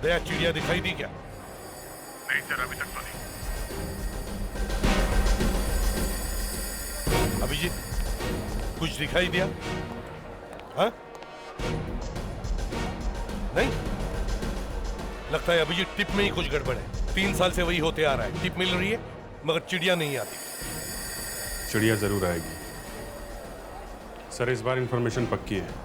दया, चिड़िया दिखाई दी क्या? नहीं सर, अभी तक तो नहीं। अभिजीत, कुछ दिखाई दिया? हाँ? नहीं? लगता है अभिजीत टिप में ही कुछ गड़बड़ है। 3 साल से वही होते आ रहा है, टिप मिल रही है मगर चिड़िया नहीं आती। चिड़िया जरूर आएगी सर, इस बार इंफॉर्मेशन पक्की है।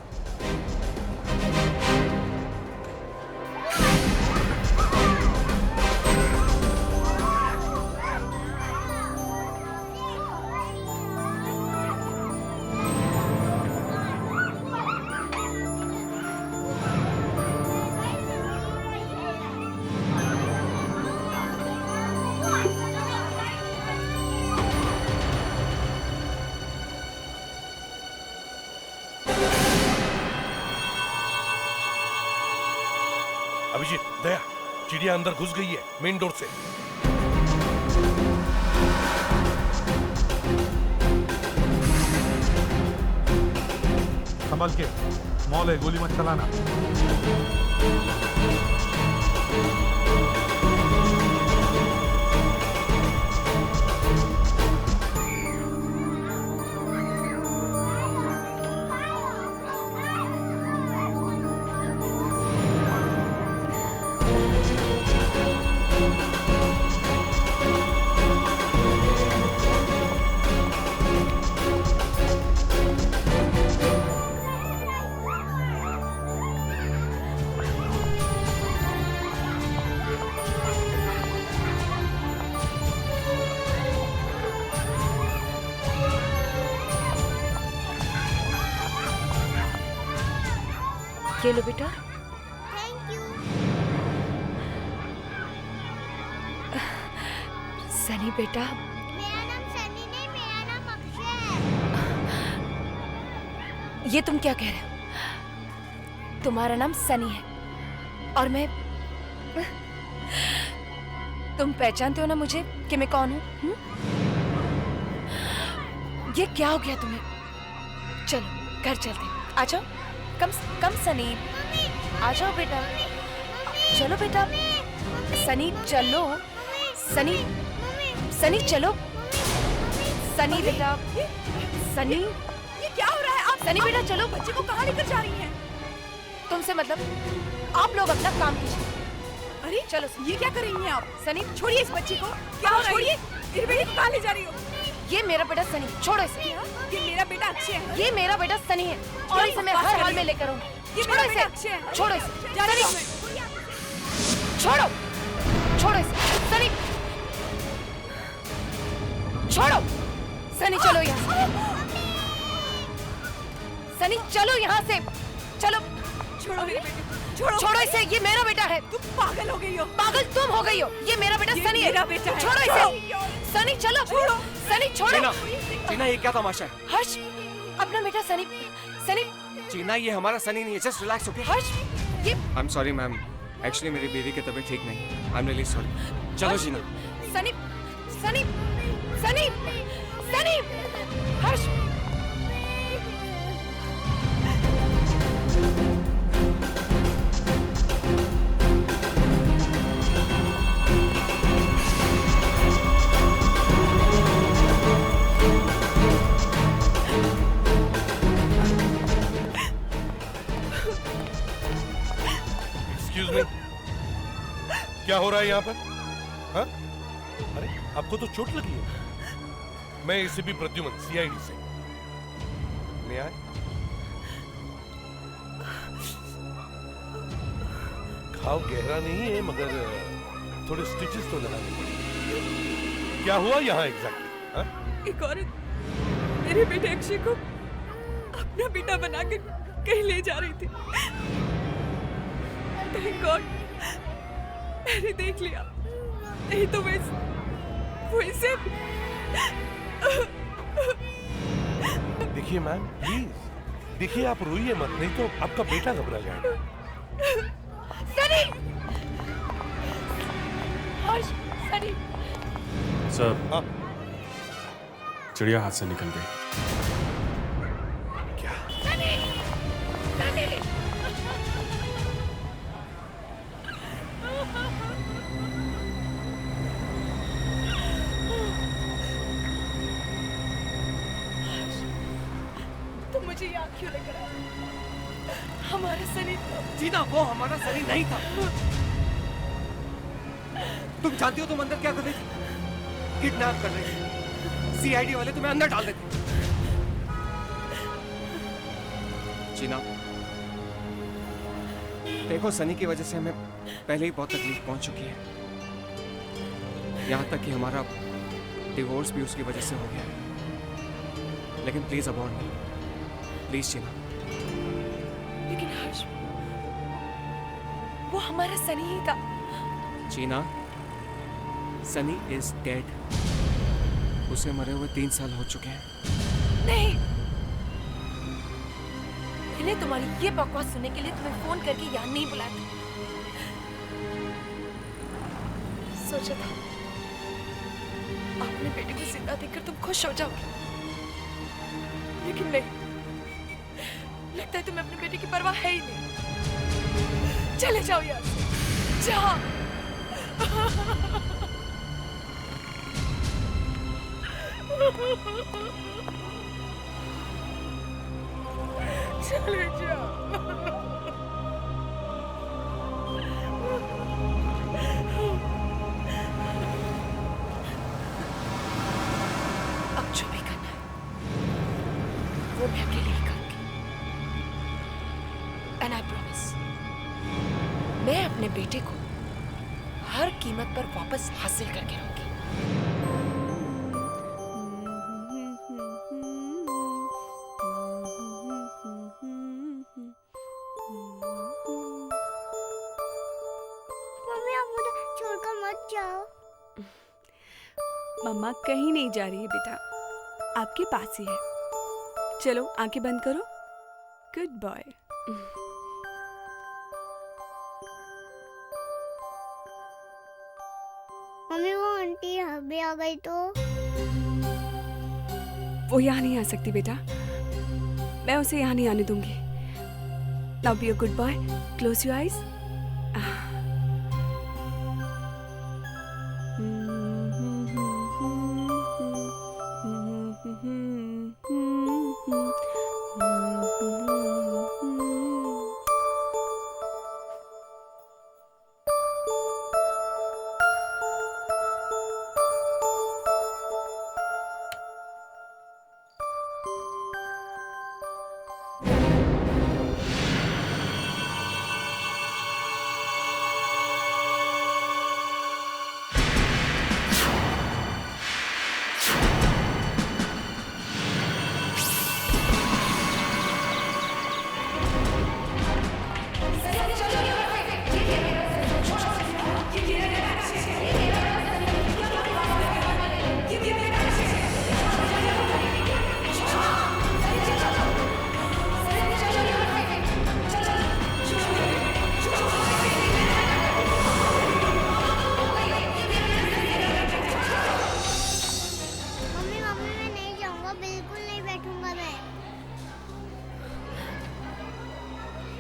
अभिजीत, दया, चिड़िया अंदर घुस गई है मेन डोर से। संभल के, मॉल है, गोली मत चलाना। ये लो बेटा। Thank you. सनी बेटा। मेरा नाम सनी नहीं, मेरा नाम अक्षय है। ये तुम क्या कह रहे हो? तुम्हारा नाम सनी है और मैं, तुम पहचानते हो ना मुझे कि मैं कौन हूँ? ये क्या हो गया तुम्हें? चलो घर चलते, आ जाओ। कम सनी, आ जाओ बेटा। चलो बेटा, सनी चलो। सनी चलो। सनी बेटा, सनी ये क्या हो रहा है? आप सनी बेटा चलो। बच्चे को कहाँ लेकर जा रही हैं? तुमसे मतलब, आप लोग अपना काम कीजिए। अरे चलो ये क्या कर रही हैं आप? सनी छोड़िए इस बच्ची को। क्या हो रहा है? छोड़िए। मेरे बेटे को कहाँ ले जा रही हो? ये मेरा बेटा सनी, छोड़ो इसे। ये मेरा बेटा अक्षय है। ये मेरा बेटा सनी है और इसे मैं हर हाल में लेकर आऊंगी। ये छोड़ो मेरा इसे, बेटा अक्षय है। छोड़ो इसे। जा रही हूँ सनी, छोड़ो इसे। सनी, छोड़ो। सनी चलो यहाँ से। सनी चलो यहाँ से, चलो। छोड़ो मेरे बेटे, छोड़ो इसे, ये मेरा बेटा है। तुम पागल हो गई हो। पागल तुम हो गई हो। ये मेरा बेटा ये सनी है। मेरा बेटा है। छोड़ो इसे। सनी चलो। सनी छोड़ो। चीना, ये क्या तमाशा है? हर्ष, अपना बेटा सनी। चीना, ये हमारा सनी नहीं है, जस्ट रिलैक्स, ओके? हर्ष, ये I am sorry ma'am, actually मेरी बेबी की तबीयत ठीक नहीं। I am really sorry. चलो चीना। सनी, सनी, सनी, सनी, हर्ष। एक्सक्यूज मी, क्या हो रहा है यहाँ पर? हाँ? अरे आपको तो चोट लगी है। मैं एसीपी प्रद्युमन, सीआईडी से। मैं आए? घाव गहरा नहीं है मगर थोड़े स्टिचेस तो लगाने पड़ेंगे। क्या हुआ यहाँ एग्जैक्टली? एक औरत मेरे बेटे अक्षय को अपना बेटा बनाकर कहीं ले जा रही थी। थैंक गॉड मैंने देख लिया, नहीं तो वो इसे। देखिए मैम, प्लीज देखिए, आप रोइए मत, नहीं तो आपका बेटा घबरा जाएगा। सनी, हर्ष, सनी। सर, हाँ? चिड़िया हाथ से निकल गई। क्या? सनी, सनी। मुझे ये आँख क्यों लेकर आया? हमारा सनी जीना, वो हमारा सनी नहीं था। तुम जानती हो तुम अंदर क्या कर रही थी? किडनैप कर रही थी। सीआईडी वाले तुम्हें अंदर डाल देते। जीना, देखो सनी की वजह से हमें पहले ही बहुत तकलीफ पहुंच चुकी है। यहां तक कि हमारा डिवोर्स भी उसकी वजह से हो गया है। लेकिन प्लीज अबॉर्ड मी, प्लीज जीना। लेकिन हर्ष, वो हमारा सनी ही था। जीना, सनी इज डेड। उसे मरे हुए 3 साल हो चुके हैं। नहीं, मैंने तुम्हारी ये बकवास सुनने के लिए तुम्हें फोन करके यहाँ नहीं बुलाया था। सोचा था अपने बेटे को जिंदा देखकर तुम खुश हो जाओगे, लेकिन नहीं। लगता है तुम्हें अपने बेटे की परवाह है ही नहीं। चले जाओ यहाँ से, जाओ। चले जाओ। अब जो भी करना है वो मैं अकेले ही करूंगी। एंड आई प्रॉमिस, मैं अपने बेटे को हर कीमत पर वापस हासिल करके रहूंगी। मम्मी आप मुझे छोड़कर मत जाओ। मम्मा कहीं नहीं जा रही है बेटा, आपके पास ही है। चलो आंखें बंद करो। Good boy. मम्मी वो आंटी अभी आ गई तो? वो यहाँ नहीं आ सकती बेटा, मैं उसे यहाँ नहीं आने दूंगी। Now be a good boy, close your eyes.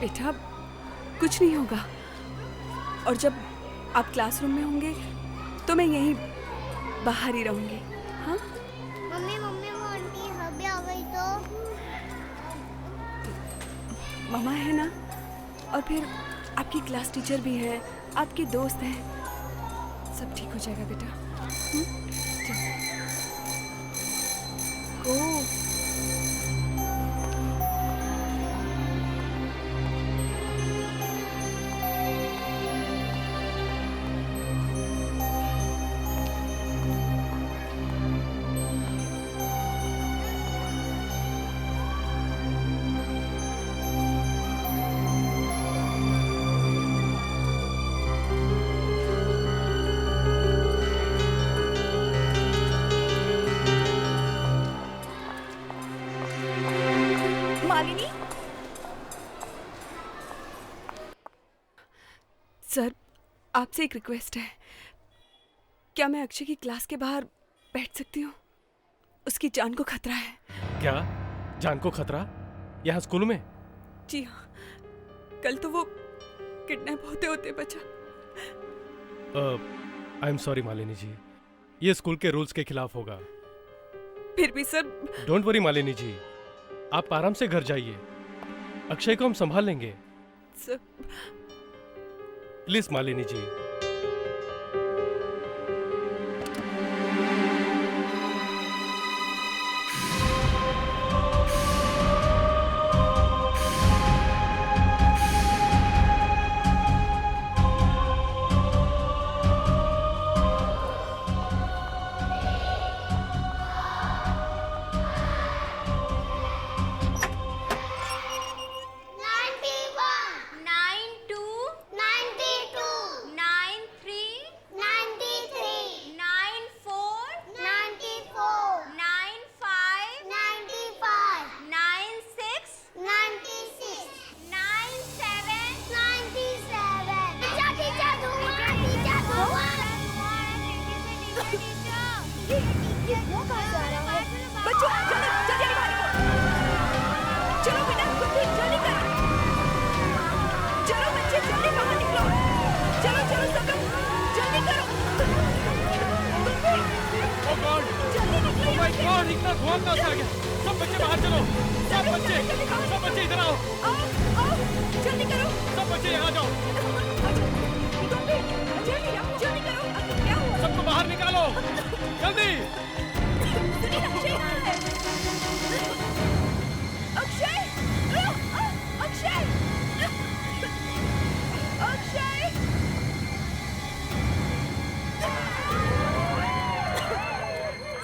बेटा कुछ नहीं होगा, और जब आप क्लासरूम में होंगे तो मैं यहीं बाहर ही रहूंगी। हाँ मम्मी मम्मी वो आंटी अभी आ गई तो? मामा है ना, और फिर आपकी क्लास टीचर भी है, आपके दोस्त हैं, सब ठीक हो जाएगा बेटा। गो। मालिनी, सर आपसे एक रिक्वेस्ट है, क्या मैं अक्षय की क्लास के बाहर बैठ सकती हूँ? उसकी जान को खतरा है। क्या जान को खतरा? यहाँ स्कूल में? जी हाँ, कल तो वो किडनैप होते होते बचा। आई एम सॉरी मालिनी जी, ये स्कूल के रूल्स के खिलाफ होगा। फिर भी sir. Don't worry Malini ji, आप आराम से घर जाइए, अक्षय को हम संभाल लेंगे। Sir, please Malini ji. बच्चों जल्दी जल्दी बाहर निकलो। चलो बेटा बुद्धि जल्दी करो। चलो बच्चे जल्दी बाहर निकलो। चलो चलो सब लोग जल्दी करो। ओ गॉड, जल्दी निकलो। ओ माय गॉड, इतना धुआं कहां से आ गया? सब बच्चे बाहर चलो, सब बच्चे इधर आओ। आओ जल्दी करो। सब बच्चे यहाँ जाओ। जल्दी करो। क्या हुआ? सबको बाहर निकालो, जल्दी। सुनील, अक्षय कहाँ है? अक्षय! अक्षय! अक्षय!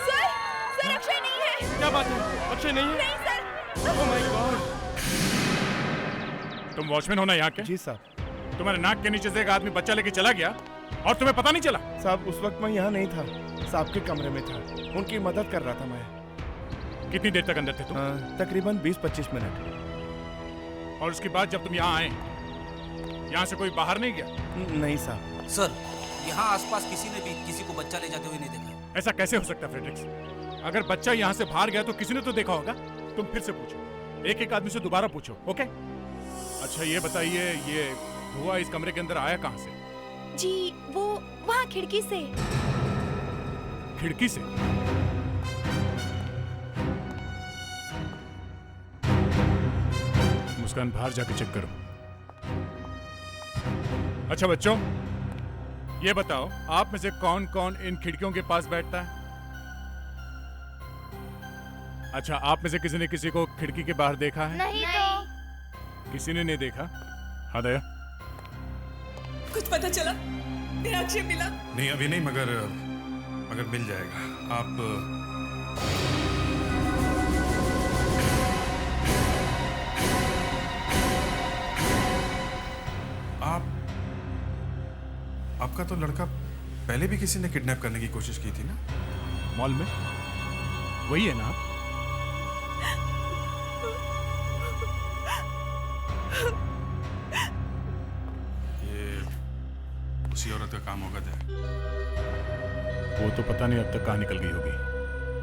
सर अक्षय नहीं है। क्या बात है? अक्षय नहीं है? नहीं सर। Oh my God. तुम वॉचमैन हो ना यहाँ के? जी साहब। तुम्हारे नाक के नीचे से एक आदमी बच्चा लेके चला गया और तुम्हें पता नहीं चला? साहब उस वक्त मैं यहाँ नहीं था, साहब के कमरे में था, उनकी मदद कर रहा था मैं। कितनी देर तक अंदर थे तुम? तकरीबन 20-25 मिनट। और उसके बाद जब तुम यहाँ आए, यहाँ से कोई बाहर नहीं गया? नहीं साहब। सर, यहाँ आसपास किसी ने भी किसी को बच्चा ले जाते हुए नहीं देखा। ऐसा कैसे हो सकता है फ्रेडरिक्स? अगर बच्चा यहाँ से बाहर गया तो किसी ने तो देखा होगा। तुम फिर से पूछो, एक आदमी से दोबारा पूछो, ओके? अच्छा ये बताइए, ये धुआं इस कमरे के अंदर आया कहाँ से? जी वो वहाँ खिड़की से। खिड़की से? मुस्कान, बाहर जाके चेक करो। अच्छा बच्चों, ये बताओ आप में से कौन कौन इन खिड़कियों के पास बैठता है? अच्छा, आप में से किसी ने किसी को खिड़की के बाहर देखा है? नहीं तो। किसी ने नहीं देखा? हाँ दया। कुछ पता चला? मेरा अक्षय मिला? नहीं अभी नहीं, मगर मिल जाएगा। आपका तो लड़का पहले भी किसी ने किडनैप करने की कोशिश की थी ना? मॉल में? वही है ना? ये उसी औरत का काम होगा दया। वो तो पता नहीं अब तक कहाँ निकल गई होगी।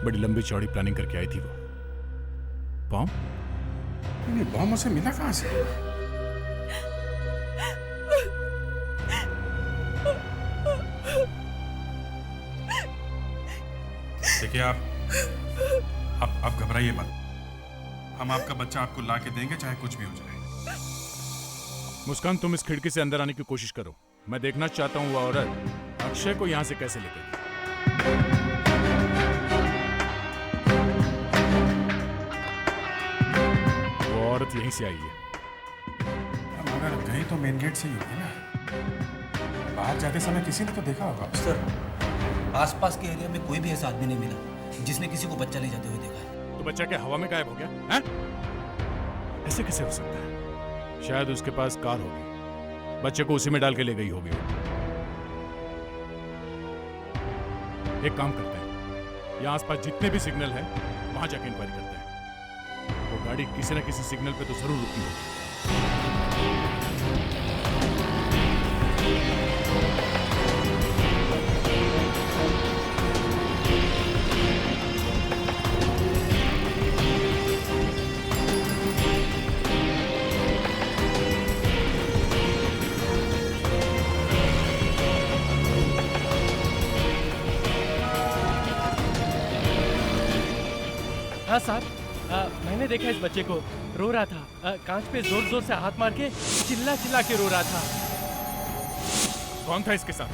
बड़ी लंबी चौड़ी प्लानिंग करके आई थी वो। बॉम्ब? नहीं, बॉम्ब उसे मिला कहाँ से? देखिए आप घबराइए मत। हम आपका बच्चा आपको ला के देंगे, चाहे कुछ भी हो जाए। मुस्कान, तुम इस खिड़की से अंदर आने की कोशिश करो। मैं देखना चाहता हूँ वो औरत अक्षय को यहाँ से कैसे ले गई। वो औरत यहीं से आई है। मगर गई तो मेन गेट से ही होगी ना। बाहर जाते समय किसी ने तो देखा होगा। सर, आसपास के एरिया में कोई भी ऐसा आदमी नहीं मिला जिसने किसी को बच्चा ले जाते हुए देखा है। तो बच्चा क्या हवा में गायब हो गया है? ऐसे कैसे हो सकता है? शायद उसके पास कार होगी, बच्चे को उसी में डाल के ले गई होगी। एक काम करते हैं, यहाँ आसपास जितने भी सिग्नल हैं वहां जाके इंक्वायरी करते हैं। वो गाड़ी किसी न किसी सिग्नल पे तो जरूर रुकी होगी। हाँ साहब, मैंने देखा इस बच्चे को, रो रहा था, कांच पे जोर जोर से हाथ मार के चिल्ला चिल्ला के रो रहा था। कौन था इसके साथ?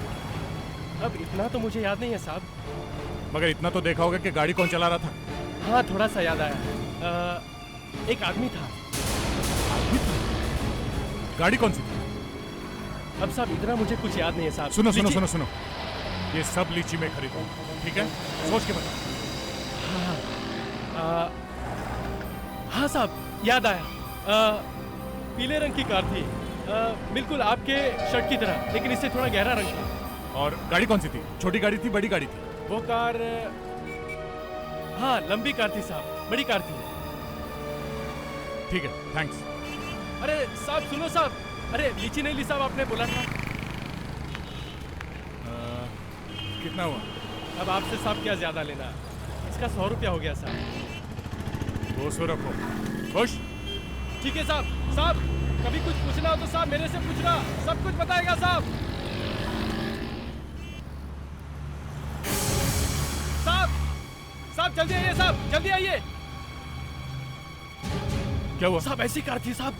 अब इतना तो मुझे याद नहीं है साहब। मगर इतना तो देखा होगा कि गाड़ी कौन चला रहा था? हाँ, थोड़ा सा याद आया। एक आदमी था। गाड़ी कौन सी थी? अब साहब इतना मुझे कुछ याद नहीं है साहब। सुनो सुनो सुनो सुनो, ये सब लीची में खरीदो, ठीक है? सोच के बताओ। हाँ साहब, याद आया। पीले रंग की कार थी, बिल्कुल आपके शर्ट की तरह, लेकिन इससे थोड़ा गहरा रंग था। और गाड़ी कौन सी थी? छोटी गाड़ी थी, बड़ी गाड़ी थी? वो कार, हाँ लंबी कार थी साहब, बड़ी कार थी। ठीक है, थैंक्स। अरे साहब सुनो साहब, अरे लीची नहीं ली साहब, आपने बोला था। कितना हुआ? अब आपसे साहब क्या ज्यादा लेना, इसका 100 रुपया हो गया साहब। 200 रखो। खुश? ठीक है साहब। साहब कभी कुछ पूछना हो तो साहब मेरे से पूछना, सब कुछ बताएगा साहब। साहब साहब जल्दी आइए साहब, जल्दी आइए। क्या हुआ? साहब ऐसी कार थी साहब।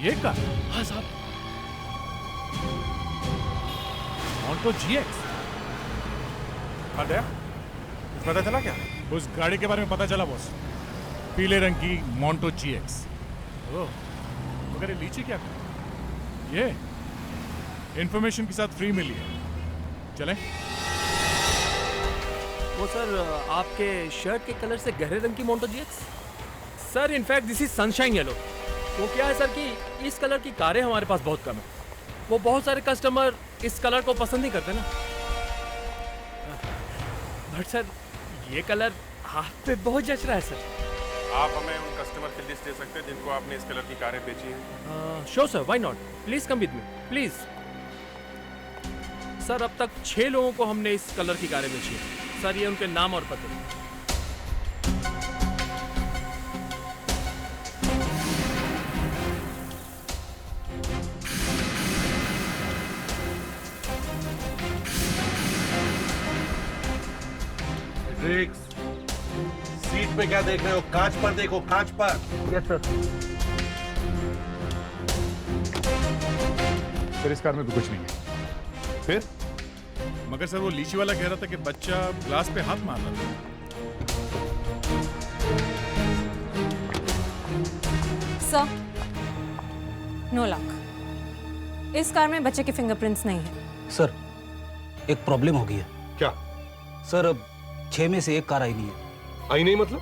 ये कार? हाँ साहब। Alto GX। पता चला क्या? उस गाड़ी के बारे में पता चला बॉस, पीले रंग की मोंटो GX। ओह, मगर ये लीची क्या? ये इंफॉर्मेशन के साथ फ्री मिली है। चलें? वो सर आपके शर्ट के कलर से गहरे रंग की Monte GX। Sir in fact this is sunshine yellow. वो क्या है सर कि इस कलर की कारें हमारे पास बहुत कम है, वो बहुत सारे कस्टमर इस कलर को पसंद नहीं करते ना। बट सर ये कलर हाथ पे बहुत जच रहा है सर। आप हमें उन कस्टमर की लिस्ट दे सकते हैं जिनको आपने इस कलर की कारें बेची हैं? Sure sir, why not, please come with me please. Sir अब तक 6 लोगों को हमने इस कलर की कारें बेची है सर, ये उनके नाम और पते। सीट पे क्या देख रहे हो? कांच पर देखो, कांच पर। Yes sir. सर इस कार में भी कुछ नहीं है। फिर? मगर सर वो लीची वाला कह रहा था कि बच्चा ग्लास पे हाथ मार रहा था। Sir, no luck. इस कार में बच्चे के फिंगरप्रिंट्स नहीं है। सर एक प्रॉब्लम हो गई है। क्या? सर अब 6 में से 1 कार आई नहीं है। आई नहीं मतलब?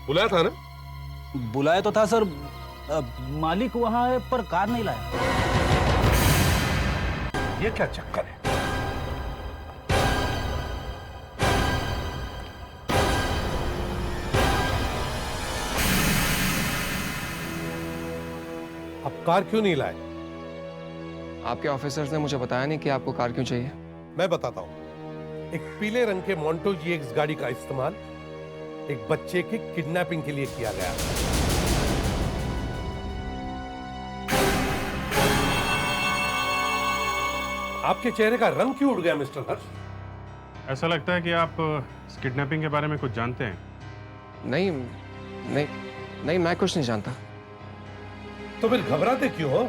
बुलाया था ना? बुलाया तो था सर, मालिक वहाँ है पर कार नहीं लाया। ये क्या चक्कर है? अब कार क्यों नहीं लाए? आपके ऑफिसर्स ने मुझे बताया नहीं कि आपको कार क्यों चाहिए। मैं बताता हूं। एक पीले रंग के मोंटो GX गाड़ी का इस्तेमाल एक बच्चे की किडनैपिंग के लिए किया गया। आपके चेहरे का रंग क्यों उड़ गया मिस्टर हर्ष? ऐसा लगता है कि आप इस किडनैपिंग के बारे में कुछ जानते हैं। नहीं नहीं नहीं, मैं कुछ नहीं जानता। तो फिर घबराते क्यों हो?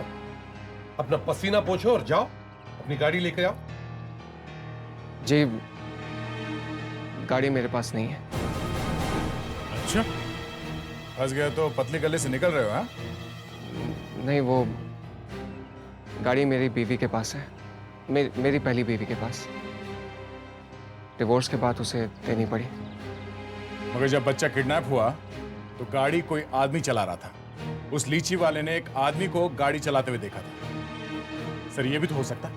अपना पसीना पोंछो और जाओ, अपनी गाड़ी लेकर आओ। जी गाड़ी मेरे पास नहीं है। अच्छा, फंस गया तो पतली गले से निकल रहे हो? हाँ, नहीं, वो गाड़ी मेरी बीवी के पास है, मेरी पहली बीवी के पास। डिवोर्स के बाद उसे देनी पड़ी। मगर जब बच्चा किडनैप हुआ तो गाड़ी कोई आदमी चला रहा था। उस लीची वाले ने एक आदमी को गाड़ी चलाते हुए देखा था। सर ये भी तो हो सकता है।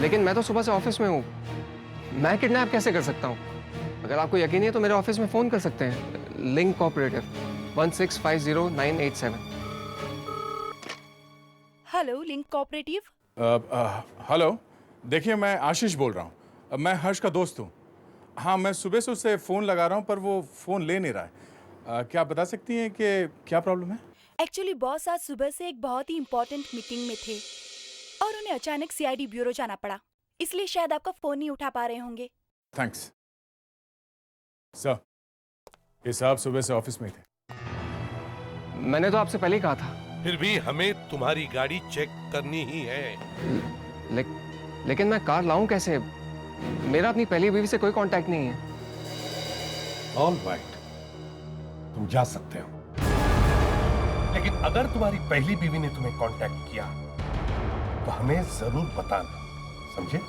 लेकिन मैं तो सुबह से ऑफिस में हूँ, मैं किडनैप कैसे कर सकता हूँ? अगर आपको यकीन नहीं है तो मेरे ऑफिस में फोन कर सकते हैं, link cooperative 1650987। Hello link cooperative. Hello, देखिए मैं आशीष बोल रहा हूँ। मैं हर्ष का दोस्त हूँ। हाँ, मैं सुबह से उससे फ़ोन लगा रहा हूँ पर वो फ़ोन ले नहीं रहा है। क्या आप बता सकती हैं कि क्या प्रॉब्लम है? एक्चुअली बॉस आज सुबह से एक बहुत ही इम्पोर्टेंट मीटिंग में थे और उन्हें अचानक CID ब्यूरो जाना पड़ा, इसलिए शायद आपका फ़ोन नहीं उठा पा रहे होंगे। Thanks sir. ये साहब सुबह से ऑफिस में थे। मैंने तो आपसे पहले ही कहा था। फिर भी हमें तुम्हारी गाड़ी चेक करनी ही है। लेकिन मैं कार लाऊं कैसे? मेरा अपनी पहली बीवी से कोई कांटेक्ट नहीं है। ऑल राइट, तुम जा सकते हो, लेकिन अगर तुम्हारी पहली बीवी ने तुम्हें कांटेक्ट किया तो हमें जरूर बताना, समझे?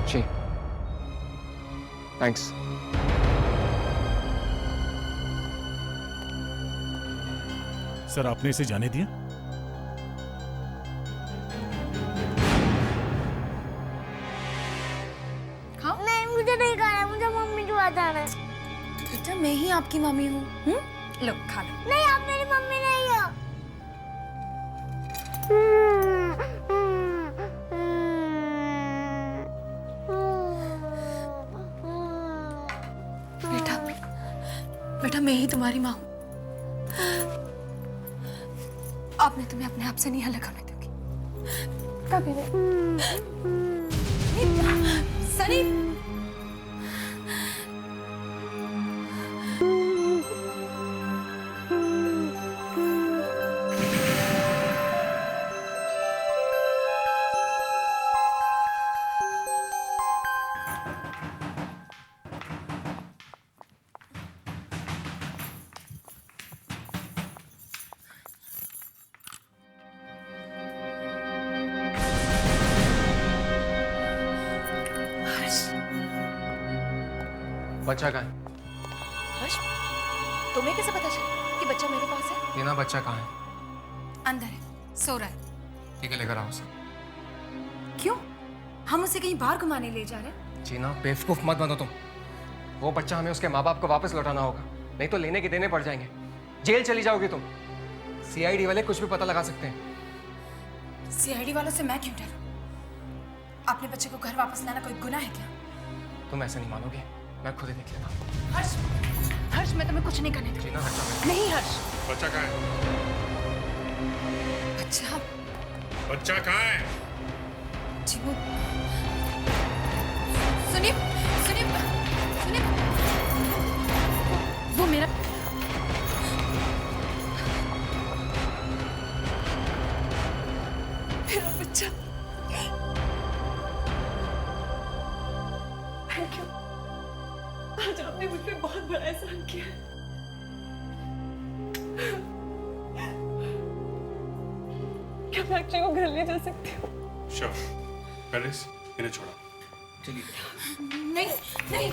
जी, थैंक्स। सर, आपने इसे जाने दिया? नहीं, मुझे नहीं खाना, मुझे मम्मी के पास जाना है। बेटा मैं ही आपकी मम्मी हूँ। लो खा लो। नहीं, आप मेरी मम्मी नहीं हो। बेटा बेटा मैं ही तुम्हारी माँ हूँ। अब मैं तुम्हें अपने आप से नहीं अलग होने दूंगी। कभी नहीं। सनी बच्चा कहाँ है? हर्ष, तुम्हें कैसे पता चला कि बच्चा मेरे पास है? टीना, बच्चा कहाँ है? अंदर है, सो रहा है। ठीक है, लेकर आओ उसे। क्यों? हम उसे कहीं बाहर घुमाने ले जा रहे हैं? जीना, बेवकूफ मत बनो तुम। वो बच्चा हमें उसके माँ बाप को वापस लौटाना होगा, नहीं तो लेने के देने पड़ जाएंगे। जेल चली जाओगी तुम। सीआईडी वाले कुछ भी पता लगा सकते हैं। सीआईडी वालों से मैं क्यों डरूं? अपने बच्चे को घर वापस लाना कोई गुनाह है क्या? तुम ऐसे नहीं मानोगे, मैं खुद ही देख लेता हूँ। हर्ष, हर्ष मैं तुम्हें कुछ नहीं करने दूंगी। जीना, बच्चा नहीं हर्ष। बच्चा कहाँ है? बच्चा बच्चा कहाँ है? जी वो सुनिए सुनिए सुनिए, वो मेरा बच्चा। Thank you. आज आपने मुझ पे बहुत बड़ा एहसान किया है। क्या फैक्ट्री को घर ले जा सकती हूँ? श्योर। पेरिस, इन्हें छोड़ो। चलिए। नहीं नहीं,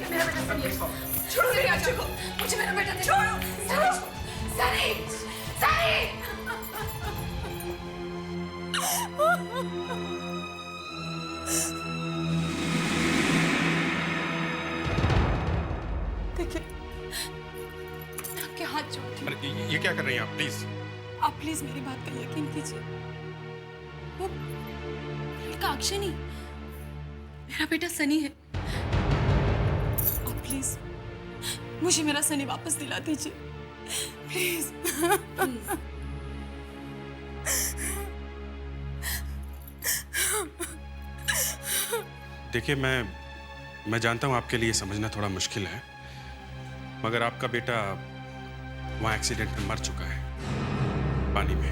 मेरा बेटा सनी है। छोड़ो मेरे बच्चे को, मुझे मेरा बेटा दे। छोड़ो सनी, सनी। देखिए, मैं आपके हाथ जोड़ती हूँ। अरे ये क्या कर रही हैं आप? प्लीज आप प्लीज मेरी बात का यकीन कीजिए। वो लड़का अक्षय नहीं, मेरा बेटा सनी है। आप प्लीज मुझे मेरा सनी वापस दिला दीजिए, प्लीज। देखिए, मैं जानता हूँ आपके लिए समझना थोड़ा मुश्किल है, मगर आपका बेटा वहाँ एक्सीडेंट में मर चुका है, पानी में।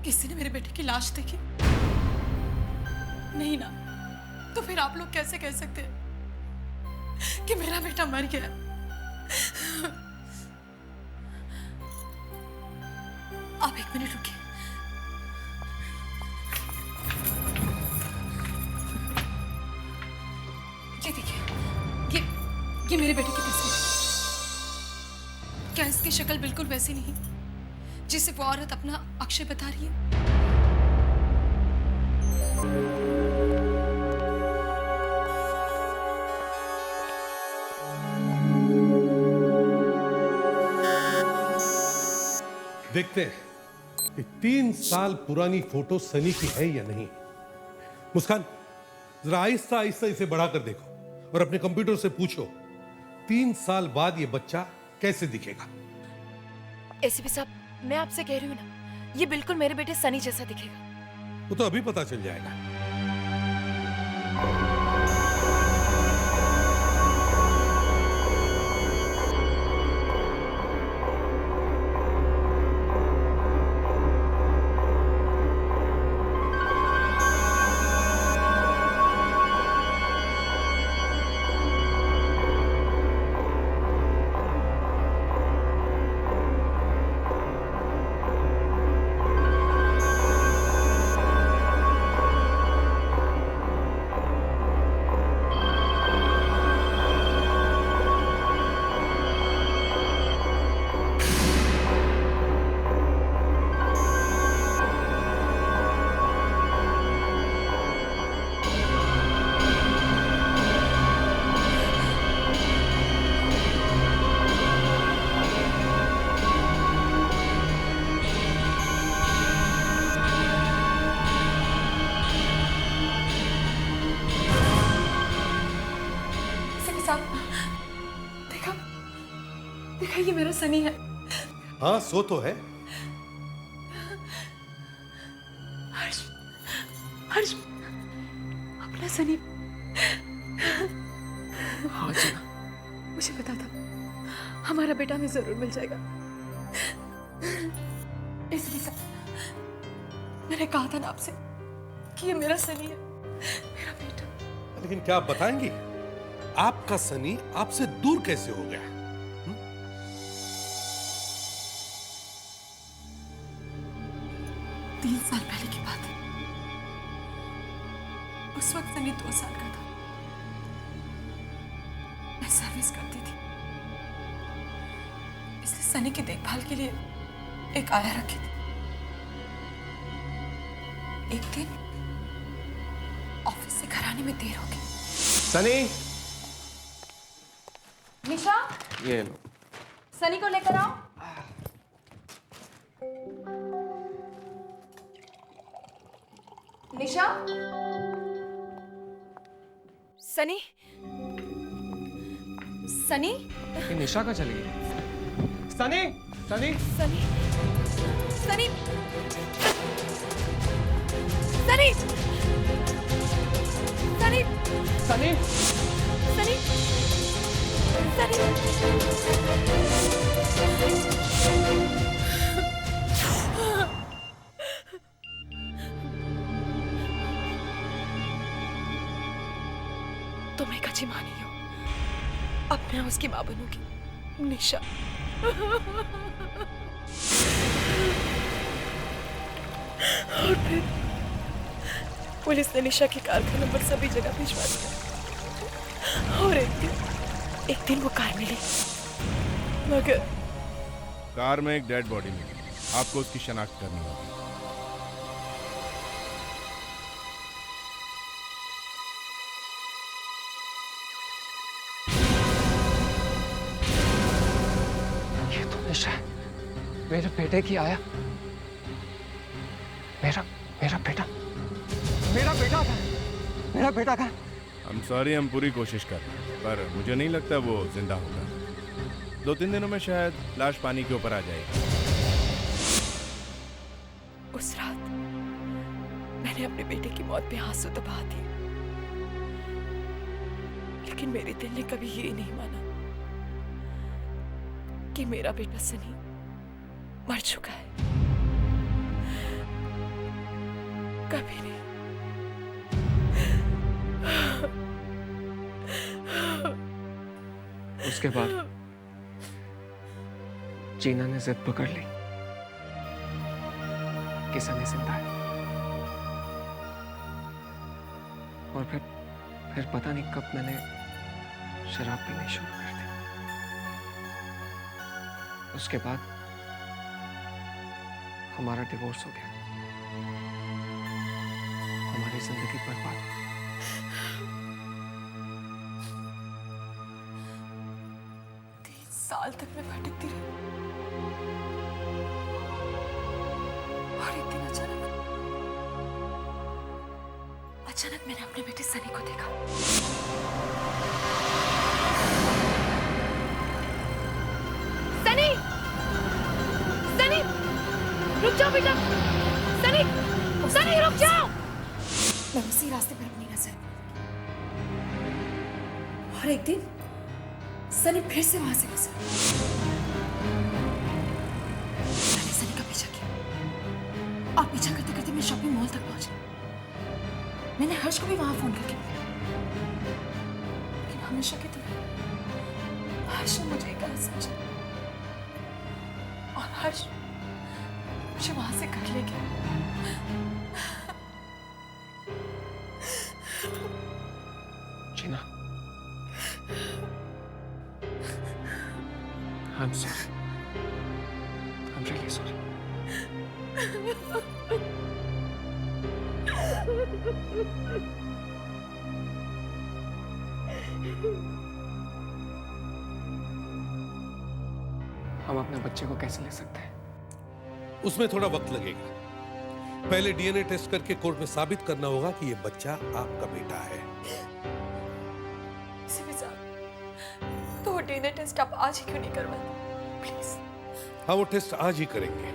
किसी ने मेरे बेटे की लाश देखी? नहीं ना, तो फिर आप लोग कैसे कह सकते हैं कि मेरा बेटा मर गया? आप एक मिनट रुकिए। ये देखिए, ये मेरे बेटे की तस्वीर है। क्या इसकी शक्ल बिल्कुल वैसी नहीं जिसे वो औरत अपना अक्षय बता रही है? देखते हैं कि 3 साल पुरानी फोटो सनी की है या नहीं। मुस्कान, जरा आहिस्ता आहिस्ता इसे बढ़ाकर देखो और अपने कंप्यूटर से पूछो 3 साल बाद ये बच्चा कैसे दिखेगा। एसीपी साहब, मैं आपसे कह रही हूँ ना, ये बिल्कुल मेरे बेटे सनी जैसा दिखेगा। वो तो अभी पता चल जाएगा। साहब, देखा देखा, ये मेरा सनी है। हाँ, सो तो है। हर्ष, हर्ष, अपना सनी। हाँ जीना, मुझे पता था हमारा बेटा हमें जरूर मिल जाएगा, इसलिए सब मैंने कहा था ना आपसे कि ये मेरा सनी है, मेरा बेटा। लेकिन क्या आप बताएंगी, आपका सनी आपसे दूर कैसे हो गया? 3 साल पहले की बात है। उस वक्त सनी 2 साल का था। मैं सर्विस करती थी, इसलिए सनी की देखभाल के लिए एक आया रखी थी। एक दिन ऑफिस से घर आने में देर हो गई। सनी, निशा, ये लो। सनी को लेकर आओ। निशा, सनी, सनी, ये निशा का चली गई। सनी, सनी, सनी, सनी, सनी, सनी, सनी, सनी, तुम एक अच्छी माँ नहीं हो, अब मैं उसकी माँ बनूंगी, निशा। और फिर पुलिस ने निशा की कार का नंबर सभी जगह भिजवा दिया, और एक दिन वो कार मिली, मगर कार में एक डेड बॉडी मिली। आपको उसकी शनाख्त करनी होगी। ये तो निशा है, मेरे बेटे की आया। मेरा बेटा, मेरा बेटा था, मेरा बेटा था। हम सॉरी, हम पूरी कोशिश कर रहे हैं, पर मुझे नहीं लगता वो जिंदा होगा। 2-3 दिनों में शायद लाश पानी के ऊपर आ जाएगी। उस रात मैंने अपने बेटे की मौत पे आंसू तो बहा दिए, लेकिन मेरे दिल ने कभी ये नहीं माना कि मेरा बेटा सनी मर चुका है। कभी नहीं। उसके बाद जीना ने जिद पकड़ ली कि सनी जिंदा है, और फिर पता नहीं कब मैंने शराब पीनी शुरू कर दी। उसके बाद हमारा डिवोर्स हो गया, हमारी जिंदगी बर्बाद। 3 साल तक मैं भटकती रही, और एक दिन अचानक मैंने अपने बेटे सनी को देखा। सनी, सनी, रुक जाओ बेटा, सनी, सनी रुक जाओ। मैं उसी रास्ते पर अपनी नजर, और एक दिन सनी फिर से वहां से गुजरा। मैंने सनी का पीछा किया, और पीछा करते करते मैं शॉपिंग मॉल तक पहुंची। मैंने हर्ष को भी वहां फोन करके बुलाया, लेकिन हमेशा की तरह हर्ष ने मुझे गलत समझा, और हर्ष मुझे वहां से घर ले गया। जीना, I'm sorry. I'm really sorry. हम अपने बच्चे को कैसे ले सकते हैं? उसमें थोड़ा वक्त लगेगा। पहले डीएनए टेस्ट करके कोर्ट में साबित करना होगा कि ये बच्चा आपका बेटा है। डीएनए टेस्ट आप आज ही क्यों नहीं करवाते प्लीज? हाँ, वो टेस्ट आज ही करेंगे।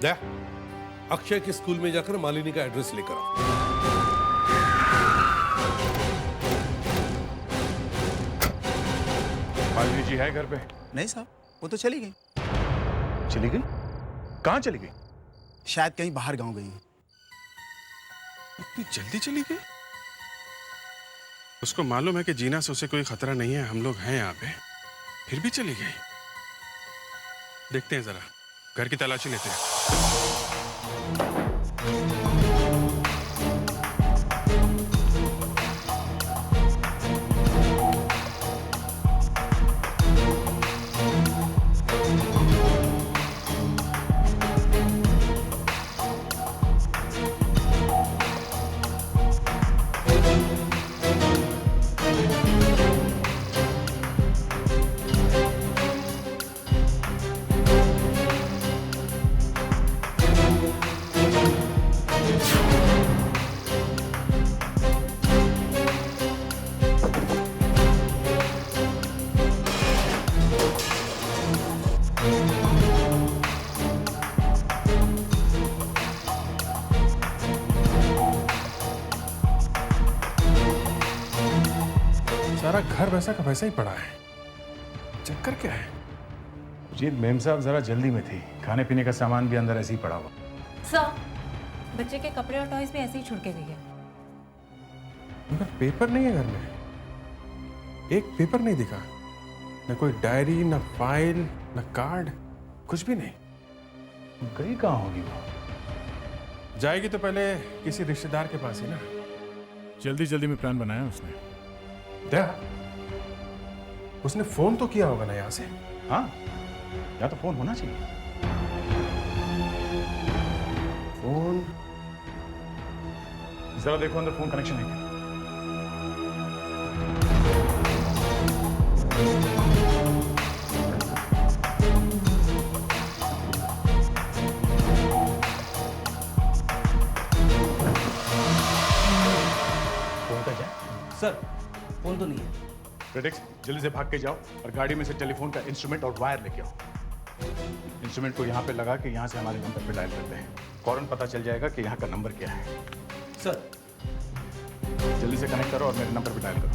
दया, अक्षय के स्कूल में जाकर मालिनी का एड्रेस लेकर आओ। मालिनी जी है घर पे? नहीं साहब, वो तो चली गई। चली गई? कहाँ चली गई? शायद कहीं बाहर गांव गई हैं। इतनी जल्दी चली गई? उसको मालूम है कि जीना से उसे कोई खतरा नहीं है, हम लोग हैं यहाँ पे, फिर भी चली गई। देखते हैं जरा, घर की तलाशी लेते हैं। सारा घर वैसा का वैसा ही पड़ा है। चक्कर क्या है? जी मेम साहब जरा जल्दी में थी, खाने पीने का सामान भी अंदर ऐसे ही पड़ा हुआ। सर, बच्चे के कपड़े और टॉयज भी ऐसे ही छुड़ के गई है। मगर पेपर नहीं है घर में, एक पेपर नहीं दिखा, न कोई डायरी, न फाइल, न कार्ड, कुछ भी नहीं। गई कहाँ होगी वो? जाएगी तो पहले किसी रिश्तेदार के पास ही ना। जल्दी जल्दी में प्लान बनाया उसने। क्या? उसने फोन तो किया होगा ना यहाँ से? हाँ, यहाँ तो फोन होना चाहिए। फोन जरा देखो अंदर फोन कनेक्शन है क्या? फोन का क्या? सर, फोन तो नहीं है। प्रेडिक्स, जल्दी से भाग के जाओ और गाड़ी में से टेलीफोन का इंस्ट्रूमेंट और वायर लेके आओ। इंस्ट्रूमेंट को यहाँ पे लगा के यहाँ से हमारे नंबर पे डायल करते हैं। फौरन पता चल जाएगा कि यहाँ का नंबर क्या है। सर, जल्दी से कनेक्ट करो और मेरे नंबर पे डायल करो।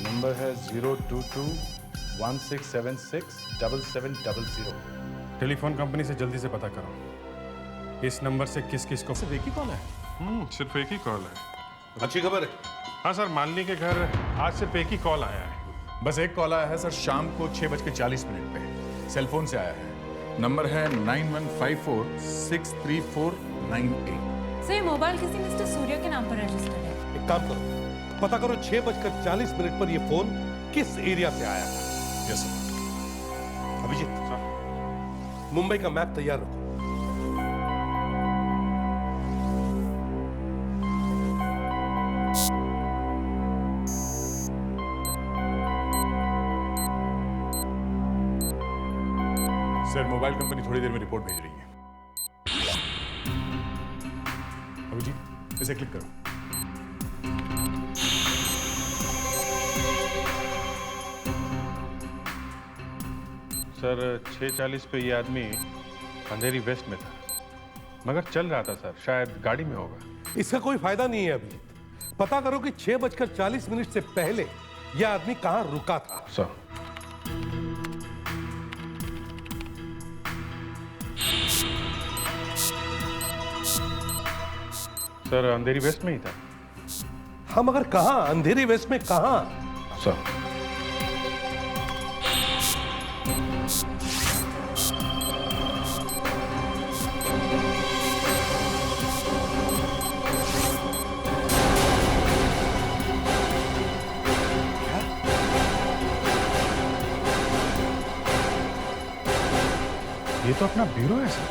नंबर है 022-1676-7700। टेलीफोन कंपनी से जल्दी से पता करो, इस नंबर से किस किस को। सिर्फ एक ही कॉल है? सिर्फ एक ही कॉल है। अच्छी खबर है। हाँ सर, मालिनी के घर आज सिर्फ एक ही कॉल आया है। बस एक कॉल आया है सर, शाम को 6:40 पे सेल फोन से आया है। नंबर है 9154634988। सर, ये मोबाइल किसी मिस्टर सूर्य के नाम पर रजिस्टर्ड है। एक काम करो, पता करो 6:40 पर ये फोन किस एरिया से आया था। Yes sir. अभिजीत, मुंबई का मैप तैयार रखो। सर, मोबाइल कंपनी थोड़ी देर में रिपोर्ट भेज रही है। अभिजीत, इसे क्लिक करो। सर 6:40 पे ये आदमी अंधेरी वेस्ट में था, मगर चल रहा था सर, शायद गाड़ी में होगा। इसका कोई फायदा नहीं है अभिजीत, पता करो कि 6:40 से पहले यह आदमी कहां रुका था। सर, सर अंधेरी वेस्ट में ही था। हम अगर कहां, अंधेरी वेस्ट में कहां? सर, ये तो अपना ब्यूरो है सर।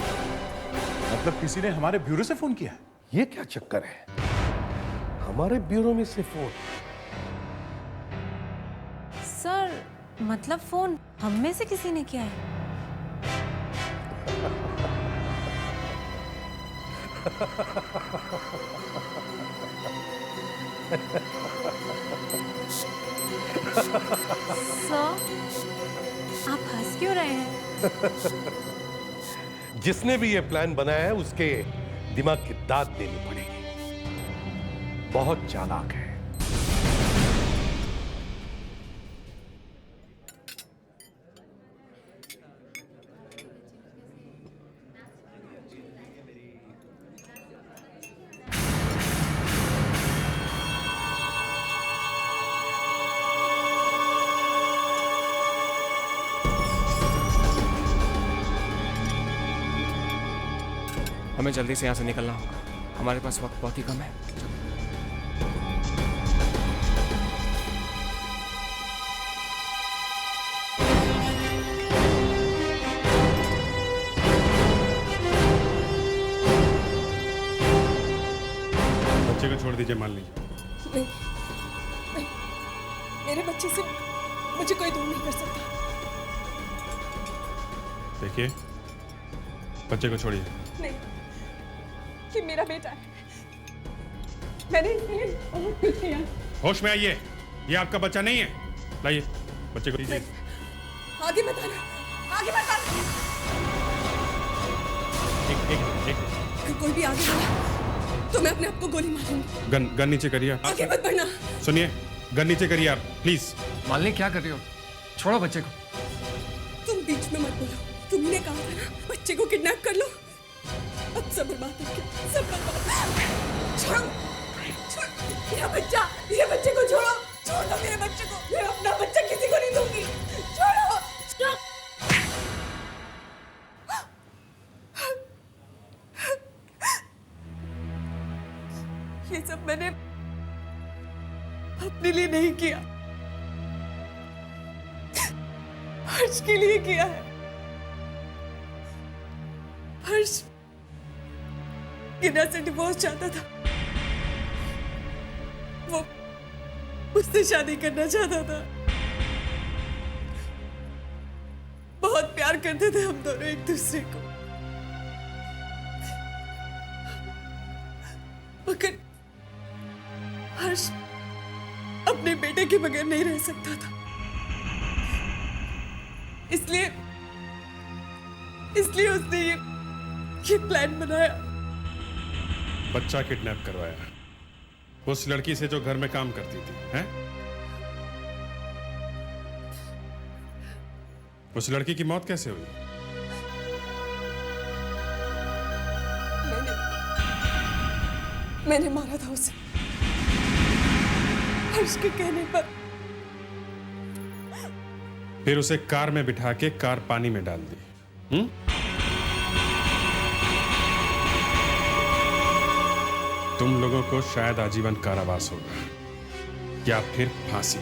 मतलब किसी ने हमारे ब्यूरो से फोन किया है? ये क्या चक्कर है? हमारे ब्यूरो में से फोन? सर, मतलब फोन हम में से किसी ने किया है? सर, आप हंस क्यों रहे हैं? जिसने भी ये प्लान बनाया है उसके दिमाग की दाद देनी पड़ेगी। बहुत चालाक है। हमें जल्दी से यहाँ से निकलना होगा, हमारे पास वक्त बहुत ही कम है। बच्चे को छोड़ दीजिए, मान लीजिए। नहीं, नहीं, मेरे बच्चे से मुझे कोई दूर नहीं कर सकता। देखिए, बच्चे को छोड़िए। नहीं, ये मेरा बेटा है। मैंने इसके लिए बहुत कुछ किया। होश में आइए, ये आपका बच्चा नहीं है। लाइए बच्चे को दीजिए। आगे मत आना, आगे मत आना। अगर कोई भी आगे बढ़ा तो मैं अपने आप को गोली मारूंगी। गन नीचे करिए। आगे मत बढ़ना। सुनिए, गन नीचे करिए आप, प्लीज। मालिनी क्या कर रही हो? छोड़ो बच्चे को। तुम बीच में मत बोलो। तुमने कहा था ना बच्चे को किडनैप कर लो। अब सब बर्बाद हो गया, सब बर्बाद। छोड़ो, छोड़ मेरा बच्चा, मेरे बच्चे को छोड़ो, छोड़ दो मेरे बच्चे को। मैं अपना बच्चा किसी को नहीं दूंगी। छोड़ो, स्टॉप। ये सब मैंने अपने लिए नहीं किया, हर्ष के लिए किया है। हर्ष गिना से डिवोर्स चाहता था। वो मुझसे शादी करना चाहता था। बहुत प्यार करते थे हम दोनों एक दूसरे को। मगर हर्ष अपने बेटे के बगैर नहीं रह सकता था। इसलिए उसने ये प्लान बनाया। बच्चा किडनैप करवाया उस लड़की से जो घर में काम करती थी, हैं? उस लड़की की मौत कैसे हुई? मैंने मारा था उसे, हर्ष के कहने पर। फिर उसे कार में बिठा के कार पानी में डाल दी। तुम लोगों को शायद आजीवन कारावास होगा या फिर फांसी।